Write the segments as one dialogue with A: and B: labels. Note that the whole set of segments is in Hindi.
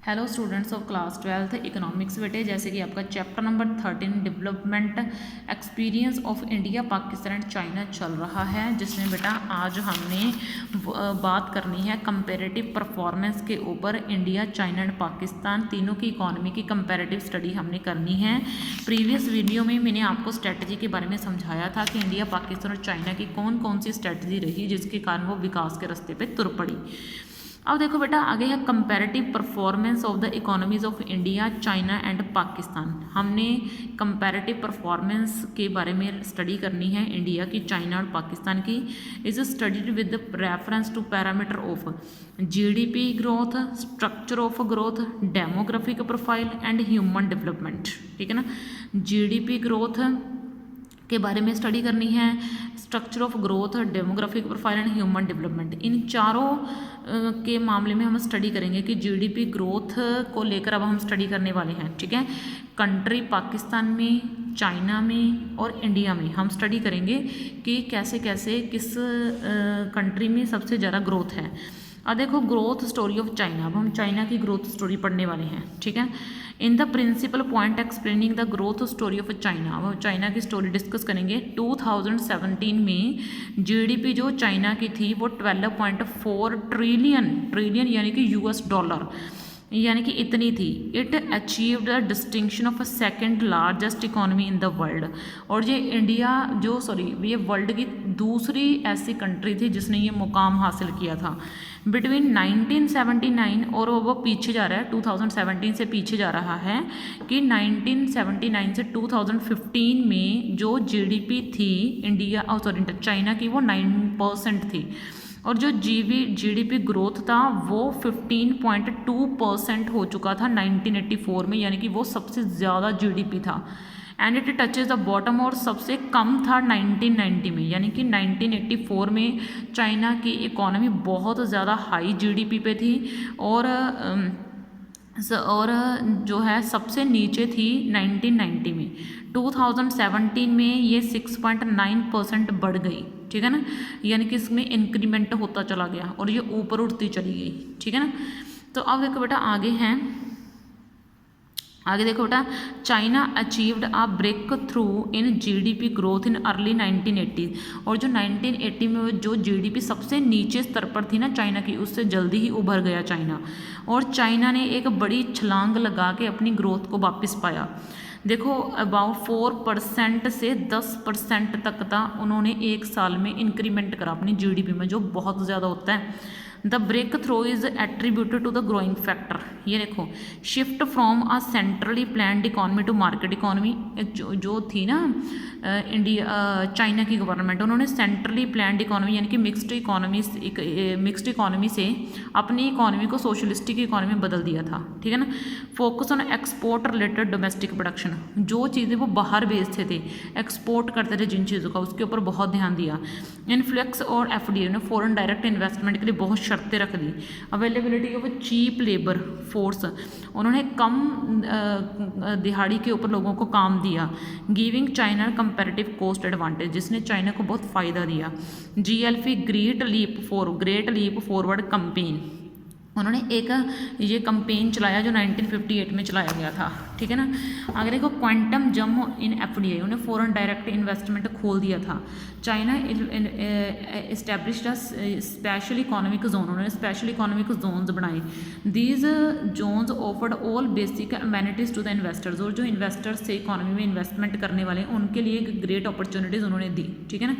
A: Hello students of class 12th economics बेटे, जैसे कि आपका chapter number 13 development experience of India Pakistan and China चल रहा है, जिसमें बेटा आज हमने बात करनी है कंपैरेटिव परफॉर्मेंस के ऊपर। इंडिया, चाइना एंड पाकिस्तान तीनों की इकोनॉमी की कंपैरेटिव स्टडी हमने करनी है। प्रीवियस वीडियो में मैंने आपको स्ट्रेटजी के बारे में समझाया था कि इंडिया, पाकिस्तान और चाइना की कौन कौन सी स्ट्रेटजी रही जिसके कारण वो विकास के रास्ते पर तुर पड़ी। अब देखो बेटा, आगे है comparative performance of the economies of India, China and Pakistan. हमने कंपैरेटिव परफॉर्मेंस के बारे में स्टडी करनी है इंडिया की, चाइना और पाकिस्तान की। Is studied with reference to parameter of GDP growth, structure of growth, demographic profile and human development. ठीक है ना, जीडीपी ग्रोथ के बारे में स्टडी करनी है, structure of growth, demographic profile and human development. इन चारों के मामले में हम स्टडी करेंगे कि जीडीपी ग्रोथ को लेकर अब हम स्टडी करने वाले हैं। ठीक है, कंट्री पाकिस्तान में, चाइना में और इंडिया में हम स्टडी करेंगे कि कैसे कैसे किस कंट्री में सबसे ज़्यादा ग्रोथ है। अब देखो, ग्रोथ स्टोरी ऑफ चाइना। अब हम चाइना की ग्रोथ स्टोरी पढ़ने वाले हैं। ठीक है, in the principal point explaining the growth story of China. अब चाइना की स्टोरी डिस्कस करेंगे। 2017 में जीडीपी जो चाइना की थी वो 12.4 ट्रिलियन यानी कि यूएस डॉलर, यानी कि इतनी थी। It achieved the distinction of a second largest economy in the world. और ये इंडिया ये वर्ल्ड की दूसरी ऐसी कंट्री थी जिसने ये मुकाम हासिल किया था। बिटवीन 1979 और वो पीछे जा रहा है, 2017 से पीछे जा रहा है कि 1979 से 2015 में जो जीडीपी थी चाइना की वो 9% थी, और जो जीडीपी ग्रोथ था वो 15.2% हो चुका था 1984 में, यानी कि वो सबसे ज़्यादा जीडीपी था। And it touches the bottom, और सबसे कम था 1990 में, यानी कि 1984 में चाइना की इकोनॉमी बहुत ज़्यादा हाई जीडीपी पे थी, और जो है सबसे नीचे थी 1990 में। 2017 में ये 6.9% बढ़ गई। ठीक है ना, यानी कि इसमें इंक्रीमेंट होता चला गया और ये ऊपर उठती चली गई। ठीक है ना, तो अब देखो बेटा, आगे देखो बेटा, China achieved a breakthrough in GDP growth in early 1980। और जो 1980 में जो जीडीपी सबसे नीचे स्तर पर थी ना चाइना की, उससे जल्दी ही उभर गया चाइना, और चाइना ने एक बड़ी छलांग लगा के अपनी ग्रोथ को वापस पाया। देखो, अबाउट 4% से 10% तक था उन्होंने एक साल में इंक्रीमेंट करा अपनी जीडीपी में, जो बहुत ज़्यादा होता है। The breakthrough is attributed to the growing factor. ये देखो, shift from a centrally planned economy to market economy. जो थी ना चाइना की गवर्नमेंट, उन्होंने सेंट्रली प्लान्ड इकोनॉमी यानी कि मिक्स्ड इकोनॉमी से अपनी इकोनॉमी को सोशलिस्टिक इकोनॉमी में बदल दिया था। ठीक है ना, focus on export related domestic production. जो चीज़ें वो बाहर बेचते थे, एक्सपोर्ट करते थे जिन चीज़ों का, उसके ऊपर बहुत ध्यान दिया। इन्फ्लुएंस और एफडीआई ने फॉरेन डायरेक्ट इन्वेस्टमेंट के लिए बहुत शर्तें रख दी। Availability of cheap labour force, उन्होंने कम दिहाड़ी के ऊपर लोगों को काम दिया। Giving China comparative cost advantage, जिसने चाइना को बहुत फ़ायदा दिया। GLP great leap forward campaign, उन्होंने एक ये कंपेन चलाया जो 1958 में चलाया गया था। ठीक है ना, आगे देखो, क्वांटम जंप इन एफडीआई, उन्हें फॉरेन डायरेक्ट इन्वेस्टमेंट खोल दिया था। China established special economic zone, उन्होंने स्पेशल इकोनॉमिक जोन्स बनाए। These zones offered all basic amenities to the investors, और जो इन्वेस्टर्स से इकोनॉमी में इन्वेस्टमेंट करने वाले हैं उनके लिए एक ग्रेट अपॉर्चुनिटीज़ उन्होंने दी। ठीक है ना,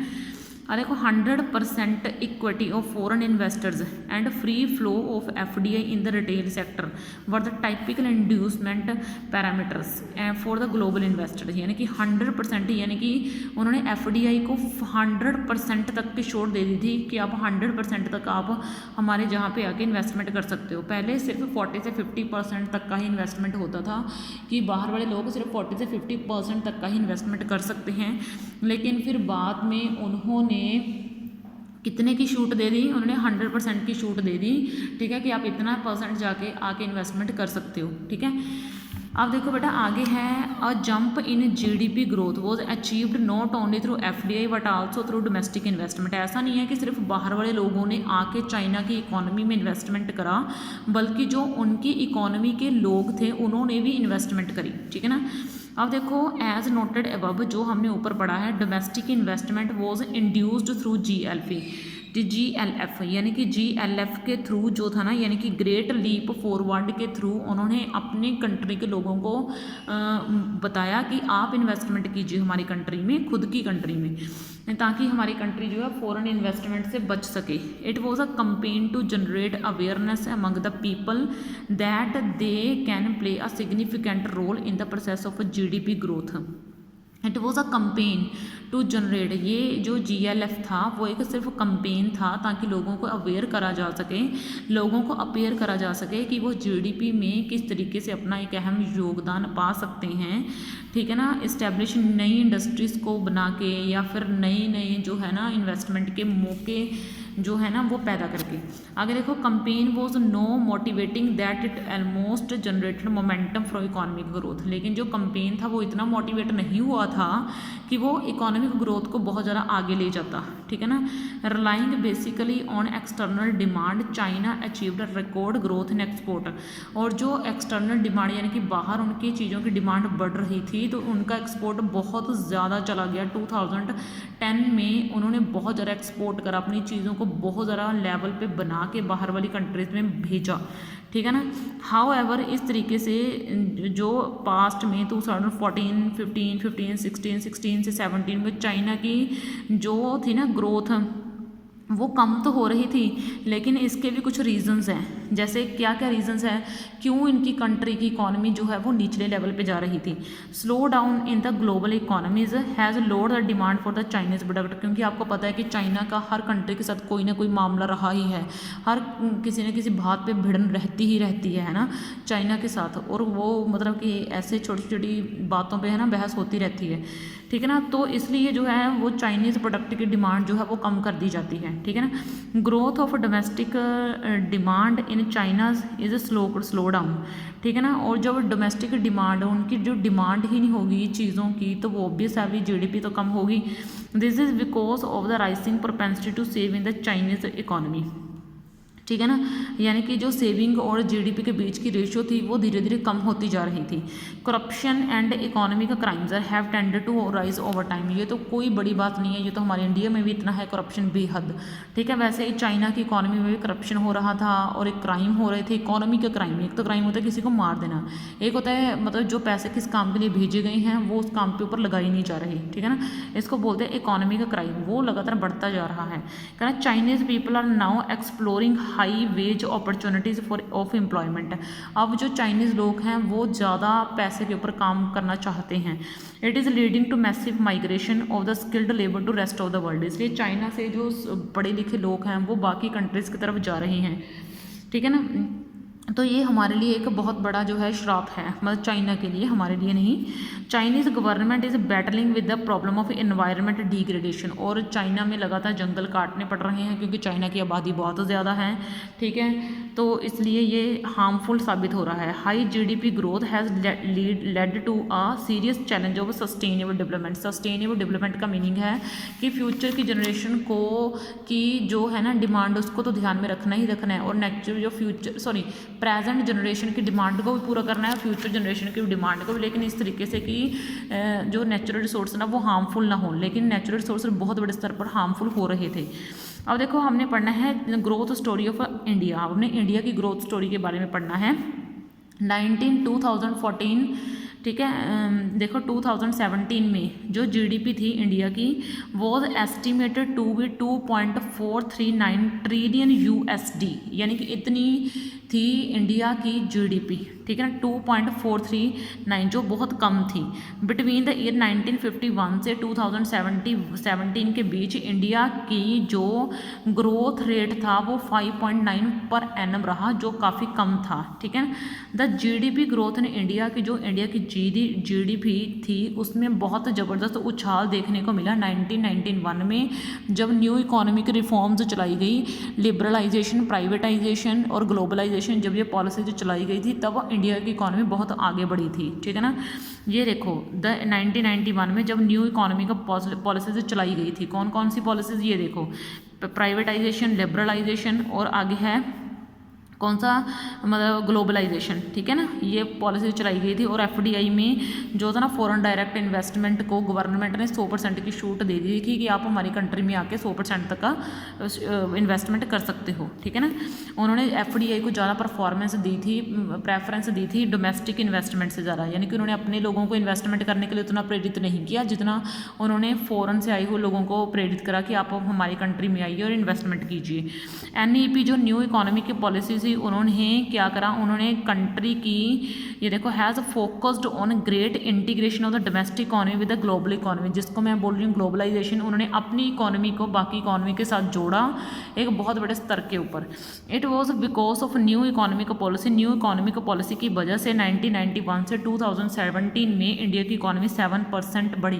A: और देखो, 100% equity of foreign investors and free flow of FDI in the retail sector were the typical inducement parameters for the global investors. यानी कि 100%, यानी कि उन्होंने एफडीआई को 100% तक की छूट दे दी थी कि आप 100% तक आप हमारे जहाँ पे आके इन्वेस्टमेंट कर सकते हो। पहले सिर्फ 40 से 50% तक का ही इन्वेस्टमेंट होता था कि बाहर वाले लोग सिर्फ 40 से 50% तक का ही इन्वेस्टमेंट कर सकते हैं, लेकिन फिर बाद में उन्होंने कितने की छूट दे दी? उन्होंने 100% की छूट दे दी। ठीक है, कि आप इतना % जाके आके इन्वेस्टमेंट कर सकते हो। ठीक है, अब देखो बेटा आगे है, a jump in GDP growth was achieved not only through FDI but also through domestic investment. ऐसा नहीं है कि सिर्फ बाहर वाले लोगों ने आके चाइना की इकोनॉमी में इन्वेस्टमेंट करा, बल्कि जो उनकी इकोनॉमी के लोग थे उन्होंने भी इन्वेस्टमेंट करी, ठीक है ना। अब देखो एज नोटेड अबव, जो हमने ऊपर पढ़ा है, domestic investment was induced through GLF, यानी कि GLF के थ्रू जो था ना, यानी कि ग्रेट लीप फॉरवर्ड के थ्रू उन्होंने अपने कंट्री के लोगों को बताया कि आप इन्वेस्टमेंट कीजिए हमारी कंट्री में, खुद की कंट्री में, ताकि हमारी कंट्री जो है फॉरेन इन्वेस्टमेंट से बच सके। It was a campaign to generate awareness among the people that they can play a significant role in the process of GDP growth. It was a campaign to generate, ये जो GLF था वो एक सिर्फ कंपेन था ताकि लोगों को अवेयर करा जा सके, लोगों को अपेयर करा जा सके कि वो GDP में किस तरीके से अपना एक अहम योगदान पा सकते हैं, ठीक है ना। इस्टेब्लिश नई इंडस्ट्रीज़ को बना के या फिर नए नए जो है ना इन्वेस्टमेंट के मौके जो है ना वो पैदा करके। आगे देखो, campaign was no motivating that it almost generated momentum for economic growth. लेकिन जो कंपेन था वो इतना मोटिवेट नहीं हुआ था कि वो इकोनॉमिक ग्रोथ को बहुत ज़्यादा आगे ले जाता, ठीक है ना। Relying basically on external demand, China achieved record growth in export. और जो एक्सटर्नल डिमांड यानी कि बाहर उनकी चीज़ों की डिमांड बढ़ रही थी तो उनका एक्सपोर्ट बहुत ज़्यादा चला गया। 2010 में उन्होंने बहुत ज़्यादा एक्सपोर्ट करा, अपनी चीज़ों को बहुत ज़्यादा लेवल पे बना के बाहर वाली कंट्रीज़ में भेजा, ठीक है ना। हाउ एवर इस तरीके से जो पास्ट में 2014, 15, 16 से 17 में चाइना की जो थी ना ग्रोथ वो कम तो हो रही थी, लेकिन इसके भी कुछ रीजंस हैं। जैसे क्या क्या रीजंस हैं क्यों इनकी कंट्री की इकॉनमी जो है वो निचले लेवल पे जा रही थी। Slow down in the global economies has load the demand for the Chinese product. क्योंकि आपको पता है कि चाइना का हर कंट्री के साथ कोई ना कोई मामला रहा ही है, हर किसी न किसी बात पे भिड़न रहती है ना चाइना के साथ, और वो मतलब कि ऐसे छोटी छोटी बातों पर है ना बहस होती रहती है, ठीक है ना। तो इसलिए जो है वो चाइनीज़ प्रोडक्ट की डिमांड जो है वो कम कर दी जाती है, ठीक है ना। Growth of domestic demand in China is slow down, ठीक है ना। और जब डोमेस्टिक डिमांड, उनकी जो डिमांड ही नहीं होगी चीज़ों की, तो वो ऑब्वियसली GDP तो कम होगी। This is because of the rising propensity to save in the Chinese economy, ठीक है ना। यानी कि जो सेविंग और GDP के बीच की रेशियो थी वो धीरे धीरे कम होती जा रही थी। Corruption and economic crimes have tended to rise over time. ये तो कोई बड़ी बात नहीं है, ये तो हमारे इंडिया में भी इतना है करप्शन बेहद, ठीक है। वैसे ही चाइना की इकोनॉमी में भी करप्शन हो रहा था और एक क्राइम हो रहे थे, इकोनॉमी का क्राइम। एक तो क्राइम होता है किसी को मार देना, एक होता है मतलब जो पैसे किस काम के लिए भेजे गए हैं वो उस काम के ऊपर लगाई नहीं जा रही, ठीक है ना। इसको बोलते हैं इकोनॉमी का क्राइम, वो लगातार बढ़ता जा रहा है। कहना Chinese people are now exploring high wage opportunities for of employment. अब जो चाइनीज़ लोग हैं वो ज़्यादा पैसे के ऊपर काम करना चाहते हैं। It is leading to massive migration of the skilled labour to rest of the world. इसलिए चाइना से जो पढ़े लिखे लोग हैं वो बाकी कंट्रीज़ की तरफ जा रहे हैं, ठीक है ना। तो ये हमारे लिए एक बहुत बड़ा जो है श्राप है, मतलब चाइना के लिए, हमारे लिए नहीं। Chinese government is battling with the problem of environment degradation. और चाइना में लगातार जंगल काटने पड़ रहे हैं क्योंकि चाइना की आबादी बहुत ज़्यादा है, ठीक है। तो इसलिए ये हार्मफुल साबित हो रहा है। High GDP growth has led to a serious challenge of sustainable development. Sustainable development का मीनिंग है कि फ्यूचर की जनरेशन को की जो है ना डिमांड उसको तो ध्यान में रखना ही रखना है, और नेचुरल जो प्रेजेंट जनरेशन की डिमांड को भी पूरा करना है, फ्यूचर जनरेशन की डिमांड को भी, लेकिन इस तरीके से कि जो नेचुरल रिसोर्स ना वो हार्मफुल ना हो। लेकिन नेचुरल रिसोर्स बहुत बड़े स्तर पर हार्मफुल हो रहे थे। अब देखो हमने पढ़ना है ग्रोथ स्टोरी ऑफ इंडिया। हमने इंडिया की ग्रोथ स्टोरी के बारे में पढ़ना है। 2014, ठीक है। देखो 2017 में जो GDP थी इंडिया की was estimated to be 2.439 trillion USD, यानी कि इतनी थी इंडिया की GDP, ठीक है ना, 2.439, जो बहुत कम थी। बिटवीन द ईयर 1951 से 2017 के बीच इंडिया की जो ग्रोथ रेट था वो 5.9 पर एनम रहा, जो काफ़ी कम था, ठीक है। The GDP growth in India की जो इंडिया की GDP थी उसमें बहुत ज़बरदस्त उछाल देखने को मिला 1991 में, जब न्यू इकोनॉमिक रिफॉर्म्स चलाई गई, लिबरलाइजेशन, प्राइवेटाइजेशन और ग्लोबलाइजेशन ग्लोबलाइजेशन, जब ये पॉलिसी जो चलाई गई थी तब इंडिया की इकॉनमी बहुत आगे बढ़ी थी, ठीक है ना। ये देखो 1991 में जब न्यू इकॉनमी का पॉलिसीज चलाई गई थी, कौन कौन सी पॉलिसीज, ये देखो प्राइवेटाइजेशन, लिबरलाइजेशन और आगे है कौन सा, मतलब ग्लोबलाइजेशन, ठीक है ना। ये पॉलिसी चलाई गई थी। और एफडीआई में जो था ना फॉरेन डायरेक्ट इन्वेस्टमेंट को गवर्नमेंट ने 100% की छूट दे दी थी कि आप हमारी कंट्री में आके 100% तक का इन्वेस्टमेंट कर सकते हो, ठीक है ना। उन्होंने एफडीआई को ज़्यादा परफॉर्मेंस दी थी, प्रेफरेंस दी थी डोमेस्टिक इन्वेस्टमेंट से ज़्यादा, यानी कि उन्होंने अपने लोगों को इन्वेस्टमेंट करने के लिए उतना प्रेरित नहीं किया जितना उन्होंने फ़ॉरेन से आए हुए लोगों को प्रेरित करा कि आप हमारी कंट्री में आइए और इन्वेस्टमेंट कीजिए। एनईपी जो न्यू इकॉनमी की पॉलिसी थी, उन्होंने क्या करा, उन्होंने कंट्री की, ये देखो has focused on great integration of the domestic economy with the global economy, जिसको मैं बोल रही हूँ ग्लोबलाइजेशन। उन्होंने अपनी इकॉनमी को बाकी इकॉनमी के साथ जोड़ा एक बहुत बड़े स्तर के ऊपर। It was because of new economic policy, new economic policy की वजह से 1991 से 2017 में इंडिया की इकॉनमी 7% बढ़ी,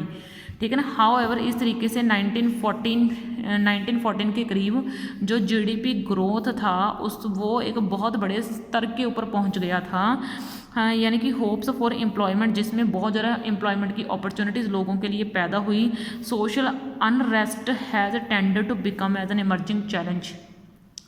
A: ठीक है ना। हाउ एवर इस तरीके से 1914 के करीब जो जीडीपी ग्रोथ था वो एक बहुत बड़े स्तर के ऊपर पहुंच गया था, हाँ, यानी कि होप्स फॉर एम्प्लॉयमेंट, जिसमें बहुत ज़्यादा एम्प्लॉयमेंट की अपॉर्चुनिटीज़ लोगों के लिए पैदा हुई। Social unrest has tended to become as an emerging challenge,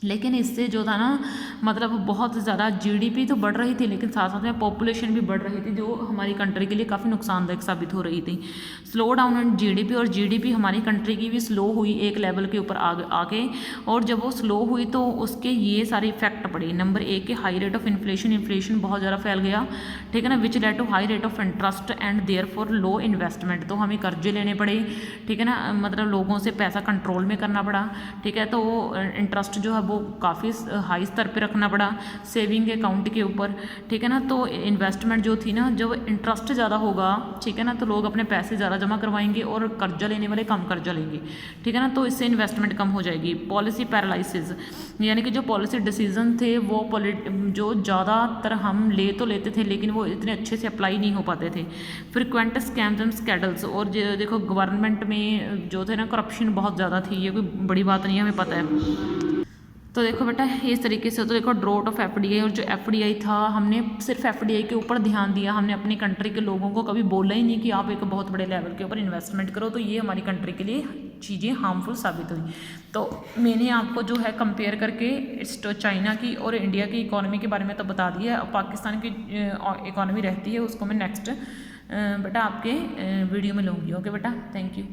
A: लेकिन इससे जो था ना मतलब बहुत ज़्यादा जीडीपी तो बढ़ रही थी लेकिन साथ साथ में पॉपुलेशन भी बढ़ रही थी, जो हमारी कंट्री के लिए काफ़ी नुकसानदायक साबित हो रही थी। स्लो डाउन इन जीडीपी, और जीडीपी हमारी कंट्री की भी स्लो हुई एक लेवल के ऊपर आके, और जब वो स्लो हुई तो उसके ये सारे इफेक्ट पड़े। नंबर 1 के हाई रेट ऑफ इन्फ्लेशन बहुत ज़्यादा फैल गया, ठीक है ना, which led to high rate of interest and therefore low investment, तो हमें कर्जे लेने पड़े, ठीक है ना, मतलब लोगों से पैसा कंट्रोल में करना पड़ा, ठीक है, तो इंटरेस्ट जो है वो काफ़ी हाई स्तर पे रखना पड़ा सेविंग अकाउंट के ऊपर, ठीक है ना। तो इन्वेस्टमेंट जो थी ना, जब इंटरेस्ट ज़्यादा होगा, ठीक है ना, तो लोग अपने पैसे ज़्यादा जमा करवाएंगे और कर्जा लेने वाले कम कर्जा लेंगे, ठीक है ना, तो इससे इन्वेस्टमेंट कम हो जाएगी। पॉलिसी पैरालिसिस, यानी कि जो पॉलिसी डिसीजन थे वो जो ज़्यादातर हम ले तो लेते थे लेकिन वो इतने अच्छे से अप्लाई नहीं हो पाते थे। फ्रिक्वेंट स्कैम्स एंड स्कैंडल्स, और देखो गवर्नमेंट में जो थे ना करप्शन बहुत ज़्यादा थी, ये कोई बड़ी बात नहीं है, हमें पता है। तो देखो बेटा इस तरीके से, तो देखो ड्रॉट ऑफ एफडीआई, और जो एफडीआई था हमने सिर्फ एफडीआई के ऊपर ध्यान दिया, हमने अपनी कंट्री के लोगों को कभी बोला ही नहीं कि आप एक बहुत बड़े लेवल के ऊपर इन्वेस्टमेंट करो, तो ये हमारी कंट्री के लिए चीज़ें हार्मफुल साबित हुई। तो मैंने आपको जो है कंपेयर करके चाइना की और इंडिया की इकॉनमी के बारे में तो बता दिया। अब पाकिस्तान की इकॉनमी रहती है उसको मैं नेक्स्ट बेटा आपके वीडियो में लूँगी। ओके बेटा, थैंक यू।